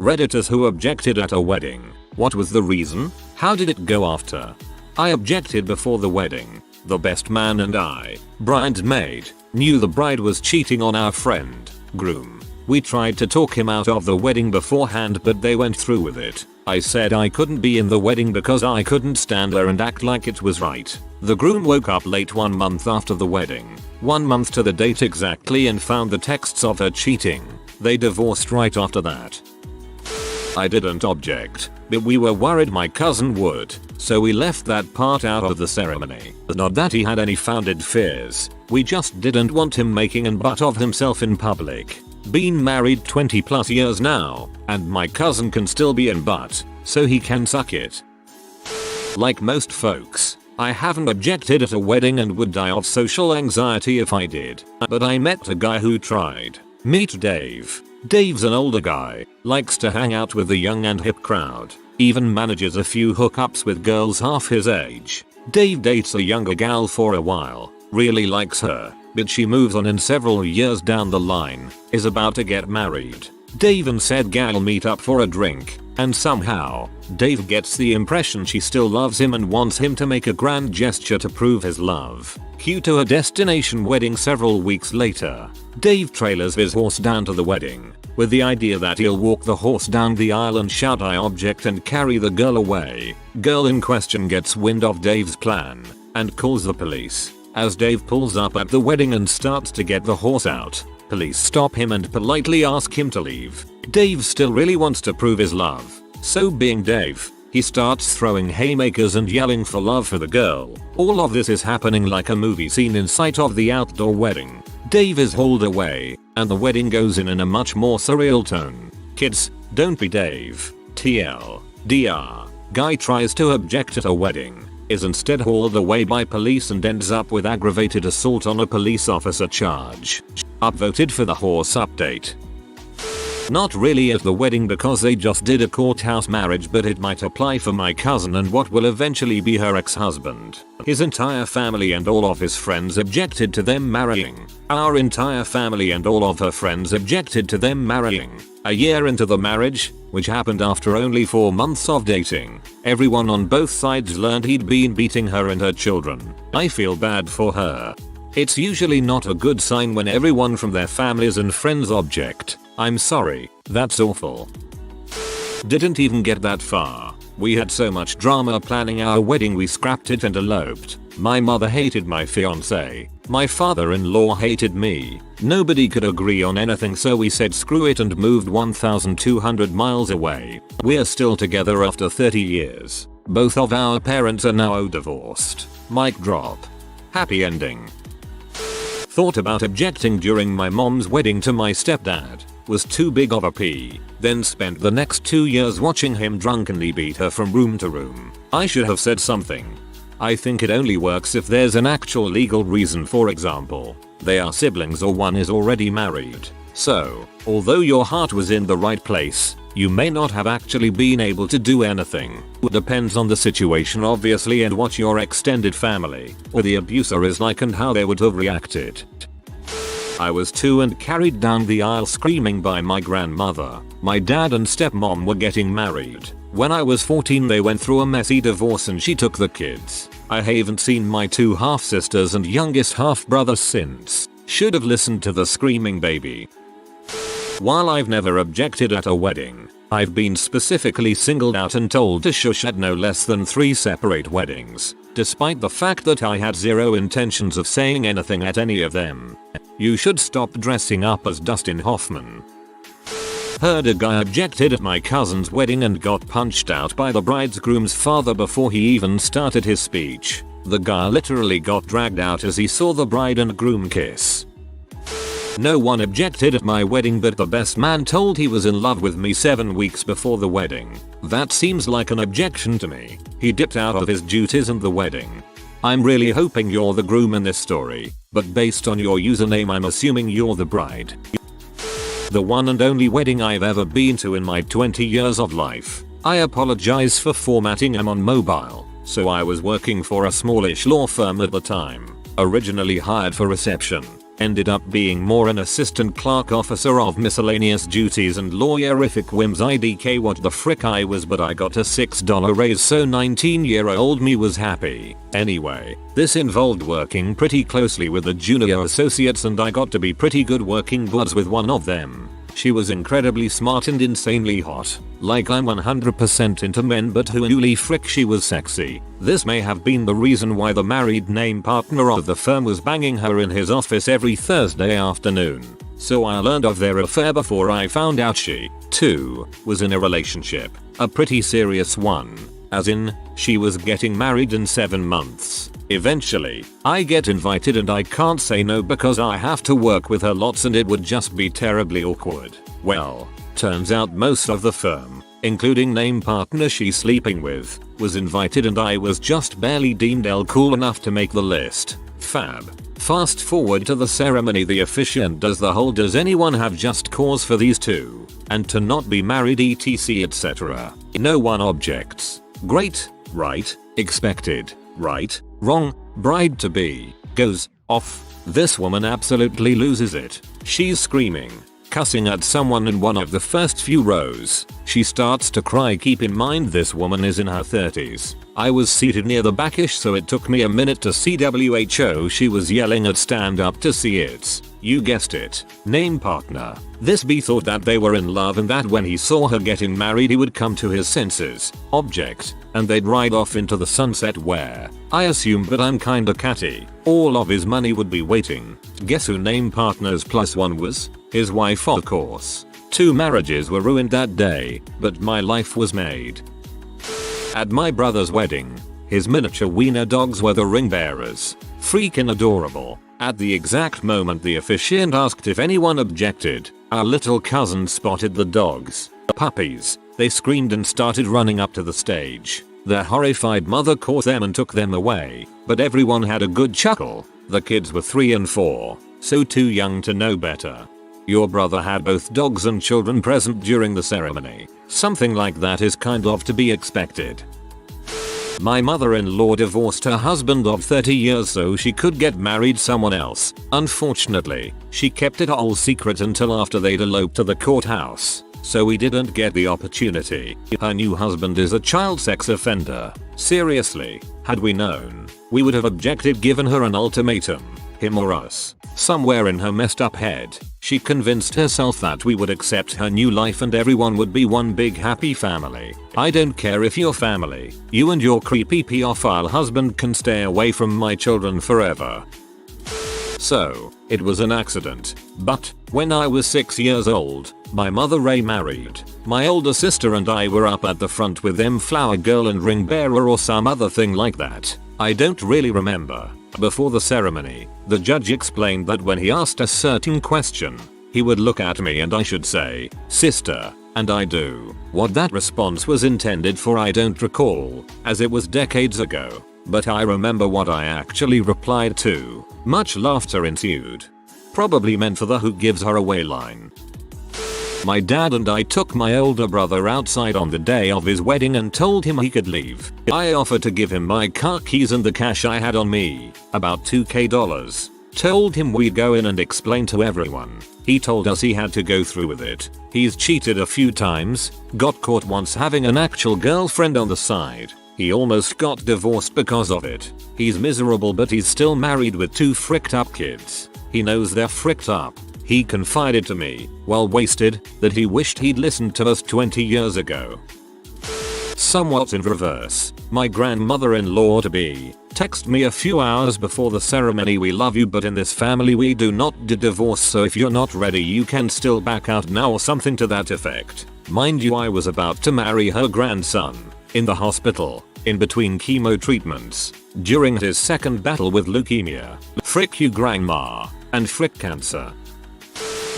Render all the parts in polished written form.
Redditors who objected at a wedding. What was the reason? How did it go after? I objected before the wedding. The best man and I, bridesmaid, knew the bride was cheating on our friend, groom. We tried to talk him out of the wedding beforehand, but they went through with it. I said I couldn't be in the wedding because I couldn't stand there and act like it was right. The groom woke up late 1 month after the wedding, 1 month to the date exactly, and found the texts of her cheating. They divorced right after that. I didn't object, but we were worried my cousin would, so we left that part out of the ceremony. Not that he had any founded fears, we just didn't want him making an butt of himself in public. Been married 20 plus years now, and my cousin can still be in butt, so he can suck it. Like most folks, I haven't objected at a wedding and would die of social anxiety if I did, but I met a guy who tried. Meet Dave. Dave's an older guy, likes to hang out with the young and hip crowd, even manages a few hookups with girls half his age. Dave dates a younger gal for a while, really likes her, but she moves on and several years down the line, is about to get married. Dave and said gal meet up for a drink, and somehow, Dave gets the impression she still loves him and wants him to make a grand gesture to prove his love. Cue to a destination wedding several weeks later. Dave trailers his horse down to the wedding, with the idea that he'll walk the horse down the aisle and shout "I object" and carry the girl away. Girl in question gets wind of Dave's plan, and calls the police. As Dave pulls up at the wedding and starts to get the horse out, police stop him and politely ask him to leave. Dave still really wants to prove his love, so being Dave, he starts throwing haymakers and yelling for love for the girl. All of this is happening like a movie scene in sight of the outdoor wedding. Dave is hauled away, and the wedding goes in a much more surreal tone. Kids, don't be Dave. TLDR. Guy tries to object at a wedding, is instead hauled away by police and ends up with aggravated assault on a police officer charge. Upvoted for the horse update. Not really at the wedding because they just did a courthouse marriage, but it might apply for my cousin and what will eventually be her ex-husband. His entire family and all of his friends objected to them marrying. Our entire family and all of her friends objected to them marrying. A year into the marriage, which happened after only 4 months of dating, everyone on both sides learned he'd been beating her and her children. I feel bad for her. It's usually not a good sign when everyone from their families and friends object. I'm sorry, that's awful. Didn't even get that far. We had so much drama planning our wedding we scrapped it and eloped. My mother hated my fiance. My father-in-law hated me. Nobody could agree on anything, so we said screw it and moved 1,200 miles away. We're still together after 30 years. Both of our parents are now divorced. Mic drop. Happy ending. Thought about objecting during my mom's wedding to my stepdad. Was too big of a P. Then spent the next 2 years watching him drunkenly beat her from room to room. I should have said something. I think it only works if there's an actual legal reason, for example, they are siblings or one is already married. So, although your heart was in the right place, you may not have actually been able to do anything. Depends on the situation obviously and what your extended family or the abuser is like and how they would have reacted. I was 2 and carried down the aisle screaming by my grandmother. My dad and stepmom were getting married. When I was 14 they went through a messy divorce and she took the kids. I haven't seen my 2 half-sisters and youngest half-brother since. Should have listened to the screaming baby. While I've never objected at a wedding, I've been specifically singled out and told to shush at no less than 3 separate weddings, despite the fact that I had zero intentions of saying anything at any of them. You should stop dressing up as Dustin Hoffman. Heard a guy objected at my cousin's wedding and got punched out by the bridegroom's father before he even started his speech. The guy literally got dragged out as he saw the bride and groom kiss. No one objected at my wedding, but the best man told he was in love with me 7 weeks before the wedding. That seems like an objection to me. He dipped out of his duties and the wedding. I'm really hoping you're the groom in this story, but based on your username I'm assuming you're the bride. The one and only wedding I've ever been to in my 20 years of life. I apologize for formatting, I'm on mobile, so I was working for a smallish law firm at the time, originally hired for reception. Ended up being more an assistant clerk officer of miscellaneous duties and lawyerific whims. IDK what the frick I was, but I got a $6 raise, so 19-year-old me was happy. Anyway, this involved working pretty closely with the junior associates and I got to be pretty good working buds with one of them. She was incredibly smart and insanely hot. Like I'm 100% into men, but holy frick she was sexy. This may have been the reason why the married name partner of the firm was banging her in his office every Thursday afternoon. So I learned of their affair before I found out she, too, was in a relationship. A pretty serious one. As in, she was getting married in 7 months. Eventually, I get invited and I can't say no because I have to work with her lots and it would just be terribly awkward. Well, turns out most of the firm, including name partner she's sleeping with, was invited and I was just barely deemed cool enough to make the list. Fab. Fast forward to the ceremony. The officiant does the whole "does anyone have just cause for these two and to not be married etc etc." No one objects. Great, right, expected, right, wrong, bride to be, goes off. This woman absolutely loses it. She's screaming, cussing at someone in one of the first few rows. She starts to cry. Keep in mind this woman is in her 30s. I was seated near the backish, so it took me a minute to see WHO she was yelling at. Stand up to see it. You guessed it. Name partner. This B thought that they were in love and that when he saw her getting married he would come to his senses, object, and they'd ride off into the sunset where, I assume, but I'm kinda catty, all of his money would be waiting. Guess who name partner's +1 was? His wife, of course. 2 marriages were ruined that day, but my life was made. At my brother's wedding, his miniature wiener dogs were the ring bearers. Freaking adorable. At the exact moment the officiant asked if anyone objected, our little cousin spotted the dogs. Puppies. They screamed and started running up to the stage. Their horrified mother caught them and took them away, but everyone had a good chuckle. The kids were 3 and 4, so too young to know better. Your brother had both dogs and children present during the ceremony. Something like that is kind of to be expected. My mother-in-law divorced her husband of 30 years so she could get married someone else. Unfortunately, she kept it all secret until after they'd eloped to the courthouse, so we didn't get the opportunity. Her new husband is a child sex offender. Seriously, had we known, we would have objected, given her an ultimatum. Him or us. Somewhere in her messed up head, she convinced herself that we would accept her new life and everyone would be one big happy family. I don't care if you're family. You and your creepy pedophile husband can stay away from my children forever. So, it was an accident. But, when I was 6 years old, my mother remarried. My older sister and I were up at the front with them, flower girl and ring bearer or some other thing like that. I don't really remember. Before the ceremony, the judge explained that when he asked a certain question, he would look at me and I should say, "Sister," and I do. What that response was intended for I don't recall, as it was decades ago, but I remember what I actually replied to. Much laughter ensued. Probably meant for the "who gives her away" line. My dad and I took my older brother outside on the day of his wedding and told him he could leave. I offered to give him my car keys and the cash I had on me, about $2,000. Told him we'd go in and explain to everyone. He told us he had to go through with it. He's cheated a few times, got caught once having an actual girlfriend on the side. He almost got divorced because of it. He's miserable but he's still married with 2 fricked up kids. He knows they're fricked up. He confided to me, while wasted, that he wished he'd listened to us 20 years ago. Somewhat in reverse, my grandmother-in-law to be texted me a few hours before the ceremony, "We love you but in this family we do not do divorce, so if you're not ready you can still back out now," or something to that effect. Mind you, I was about to marry her grandson, in the hospital, in between chemo treatments, during his second battle with leukemia. Frick you grandma, and frick cancer.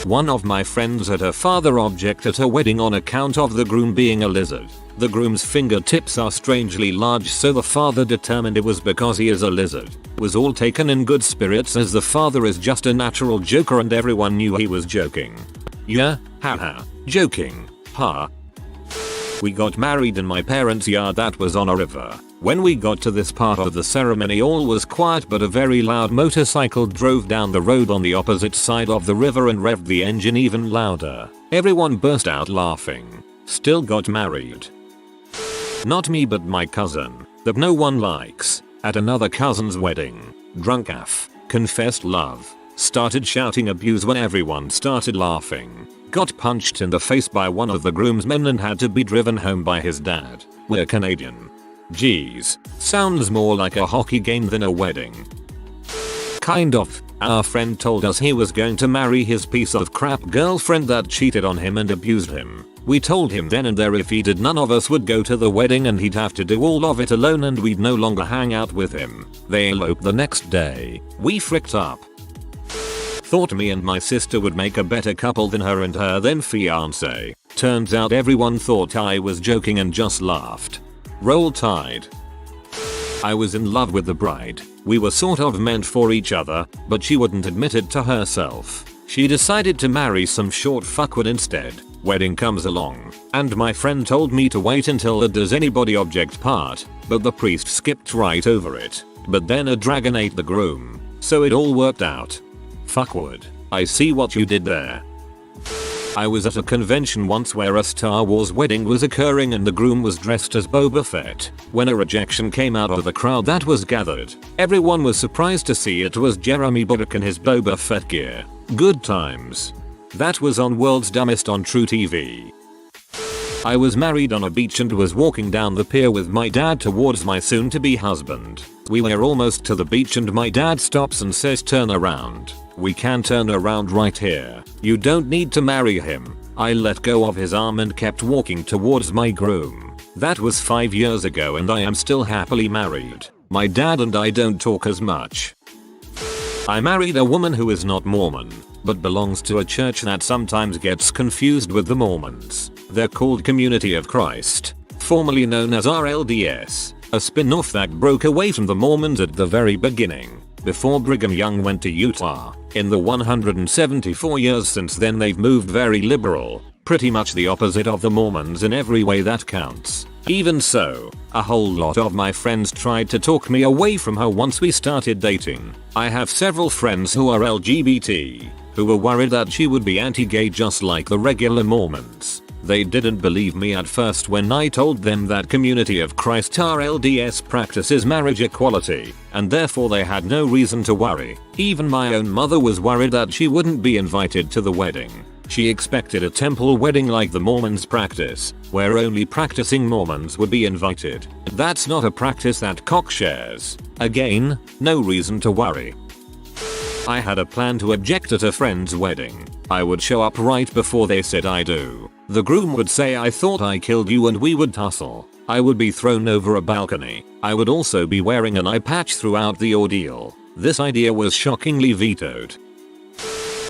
One of my friends had her father object at her wedding on account of the groom being a lizard. The groom's fingertips are strangely large, so the father determined it was because he is a lizard. Was all taken in good spirits as the father is just a natural joker and everyone knew he was joking. Yeah, haha, joking, ha. We got married in my parents' yard that was on a river. When we got to this part of the ceremony, all was quiet, but a very loud motorcycle drove down the road on the opposite side of the river and revved the engine even louder. Everyone burst out laughing. Still got married. Not me, but my cousin, that no one likes, at another cousin's wedding. Drunk AF, confessed love, started shouting abuse when everyone started laughing. Got punched in the face by one of the groomsmen and had to be driven home by his dad. We're Canadian. Geez, sounds more like a hockey game than a wedding. Kind of. Our friend told us he was going to marry his piece of crap girlfriend that cheated on him and abused him. We told him then and there if he did, none of us would go to the wedding and he'd have to do all of it alone and we'd no longer hang out with him. They eloped the next day. We fricked up. Thought me and my sister would make a better couple than her and her then fiance. Turns out everyone thought I was joking and just laughed. Roll Tide. I was in love with the bride. We were sort of meant for each other, but she wouldn't admit it to herself. She decided to marry some short fuckwit instead. Wedding comes along, and my friend told me to wait until the does anybody object part, but the priest skipped right over it. But then a dragon ate the groom, so it all worked out. Fuckwood. I see what you did there. I was at a convention once where a Star Wars wedding was occurring and the groom was dressed as Boba Fett. When a rejection came out of the crowd that was gathered, everyone was surprised to see it was Jeremy Bullock in his Boba Fett gear. Good times. That was on World's Dumbest on True TV. I was married on a beach and was walking down the pier with my dad towards my soon-to-be husband. We were almost to the beach and my dad stops and says, "Turn around. We can turn around right here. You don't need to marry him." I let go of his arm and kept walking towards my groom. That was 5 years ago and I am still happily married. My dad and I don't talk as much. I married a woman who is not Mormon, but belongs to a church that sometimes gets confused with the Mormons. They're called Community of Christ, formerly known as RLDS, a spin-off that broke away from the Mormons at the very beginning, before Brigham Young went to Utah. In the 174 years since then they've moved very liberal, pretty much the opposite of the Mormons in every way that counts. Even so, a whole lot of my friends tried to talk me away from her once we started dating. I have several friends who are LGBT, who were worried that she would be anti-gay just like the regular Mormons. They didn't believe me at first when I told them that Community of Christ RLDS practices marriage equality, and therefore they had no reason to worry. Even my own mother was worried that she wouldn't be invited to the wedding. She expected a temple wedding like the Mormons practice, where only practicing Mormons would be invited. That's not a practice that Cox shares. Again, no reason to worry. I had a plan to object at a friend's wedding. I would show up right before they said I do. The groom would say I thought I killed you and we would tussle. I would be thrown over a balcony. I would also be wearing an eye patch throughout the ordeal. This idea was shockingly vetoed.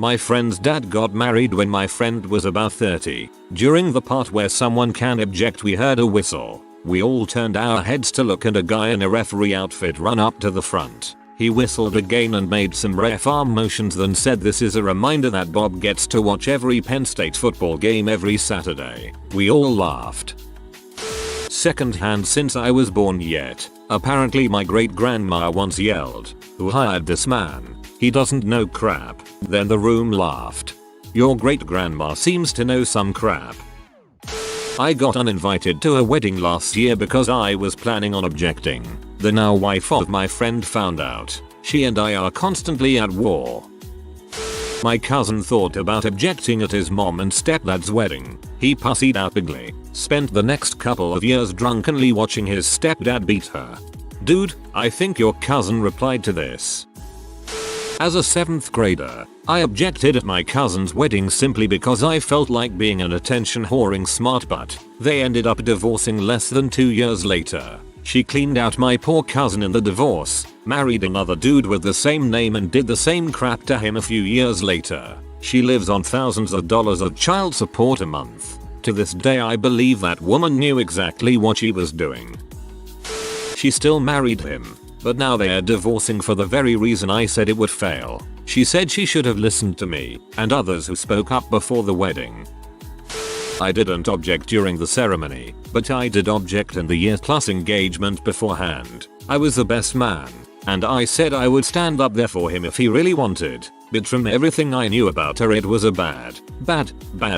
My friend's dad got married when my friend was about 30. During the part where someone can object, we heard a whistle. We all turned our heads to look and a guy in a referee outfit ran up to the front. He whistled again and made some ref arm motions, then said, "This is a reminder that Bob gets to watch every Penn State football game every Saturday." We all laughed. Second hand since I was born yet. Apparently my great grandma once yelled, "Who hired this man? He doesn't know crap." Then the room laughed. Your great grandma seems to know some crap. I got uninvited to a wedding last year because I was planning on objecting. The now wife of my friend found out. She and I are constantly at war. My cousin thought about objecting at his mom and stepdad's wedding. He pussied out bigly. Spent the next couple of years drunkenly watching his stepdad beat her. Dude, I think your cousin replied to this. As a 7th grader, I objected at my cousin's wedding simply because I felt like being an attention whoring smart butt. They ended up divorcing less than 2 years later. She cleaned out my poor cousin in the divorce, married another dude with the same name and did the same crap to him a few years later. She lives on thousands of dollars of child support a month. To this day I believe that woman knew exactly what she was doing. She still married him, but now they are divorcing for the very reason I said it would fail. She said she should have listened to me and others who spoke up before the wedding. I didn't object during the ceremony, but I did object in the year-plus engagement beforehand. I was the best man, and I said I would stand up there for him if he really wanted, but from everything I knew about her it was a bad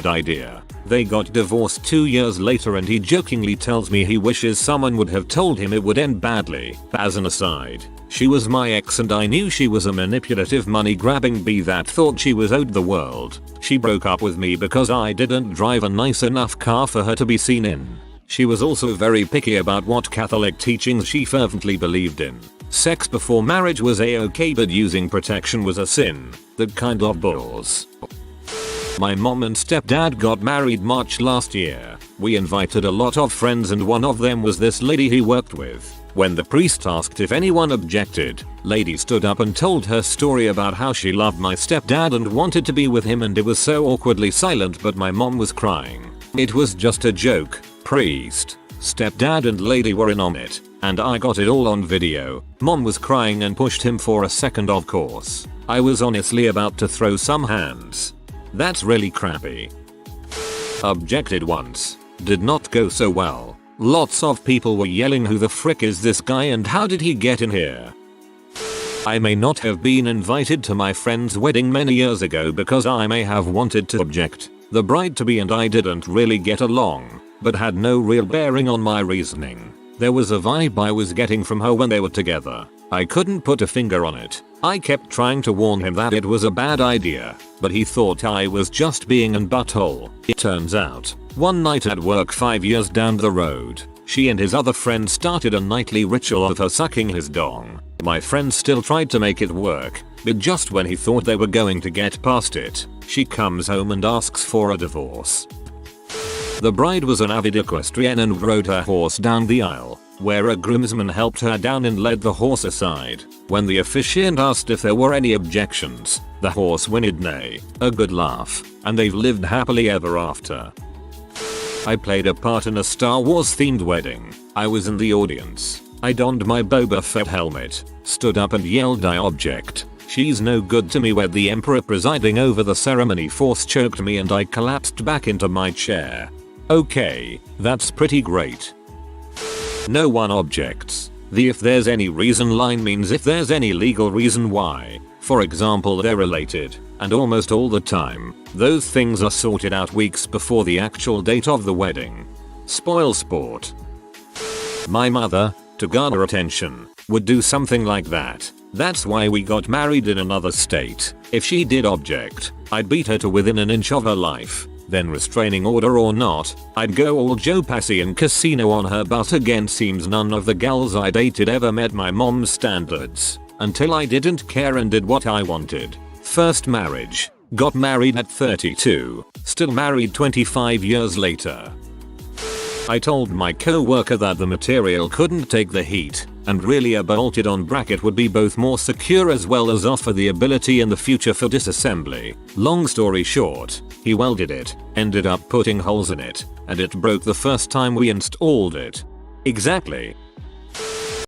idea. They got divorced 2 years later and he jokingly tells me he wishes someone would have told him it would end badly. As an aside, she was my ex and I knew she was a manipulative money-grabbing bee that thought she was owed the world. She broke up with me because I didn't drive a nice enough car for her to be seen in. She was also very picky about what Catholic teachings she fervently believed in. Sex before marriage was a-okay but using protection was a sin. That kind of balls. My mom and stepdad got married March last year. We invited a lot of friends and one of them was this lady he worked with. When the priest asked if anyone objected, lady stood up and told her story about how she loved my stepdad and wanted to be with him and it was so awkwardly silent but my mom was crying. It was just a joke. Priest, stepdad and lady were in on it, and I got it all on video. Mom was crying and pushed him for a second of course. I was honestly about to throw some hands. That's really crappy. Objected once. Did not go so well. Lots of people were yelling who the frick is this guy and how did he get in here? I may not have been invited to my friend's wedding many years ago because I may have wanted to object. The bride-to-be and I didn't really get along, but had no real bearing on my reasoning. There was a vibe I was getting from her when they were together. I couldn't put a finger on it. I kept trying to warn him that it was a bad idea, but he thought I was just being an butthole. It turns out, one night at work 5 years down the road, she and his other friend started a nightly ritual of her sucking his dong. My friend still tried to make it work, but just when he thought they were going to get past it, she comes home and asks for a divorce. The bride was an avid equestrian and rode her horse down the aisle, where a groomsman helped her down and led the horse aside. When the officiant asked if there were any objections, the horse whinnied nay, a good laugh, and they've lived happily ever after. I played a part in a Star Wars themed wedding. I was in the audience. I donned my Boba Fett helmet, stood up and yelled I object. She's no good to me where the emperor presiding over the ceremony force choked me and I collapsed back into my chair. Okay, that's pretty great. No one objects. The if there's any reason line means if there's any legal reason why. For example, they're related, and almost all the time, those things are sorted out weeks before the actual date of the wedding. Spoil sport. My mother, to garner attention, would do something like that. That's why we got married in another state. If she did object, I'd beat her to within an inch of her life. Then restraining order or not, I'd go all Joe Passy and casino on her butt again. Seems none of the gals I dated ever met my mom's standards. Until I didn't care and did what I wanted. First marriage. Got married at 32. Still married 25 years later. I told my co-worker that the material couldn't take the heat, and really a bolted on bracket would be both more secure as well as offer the ability in the future for disassembly. Long story short, he welded it, ended up putting holes in it, and it broke the first time we installed it. Exactly.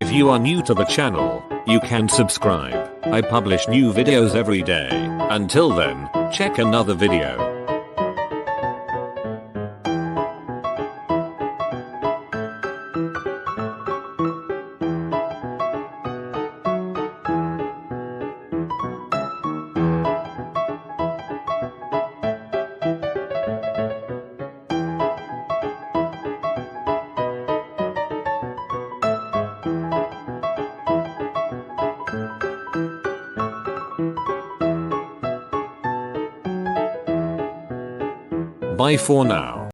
If you are new to the channel, you can subscribe. I publish new videos every day. Until then, check another video. Bye for now.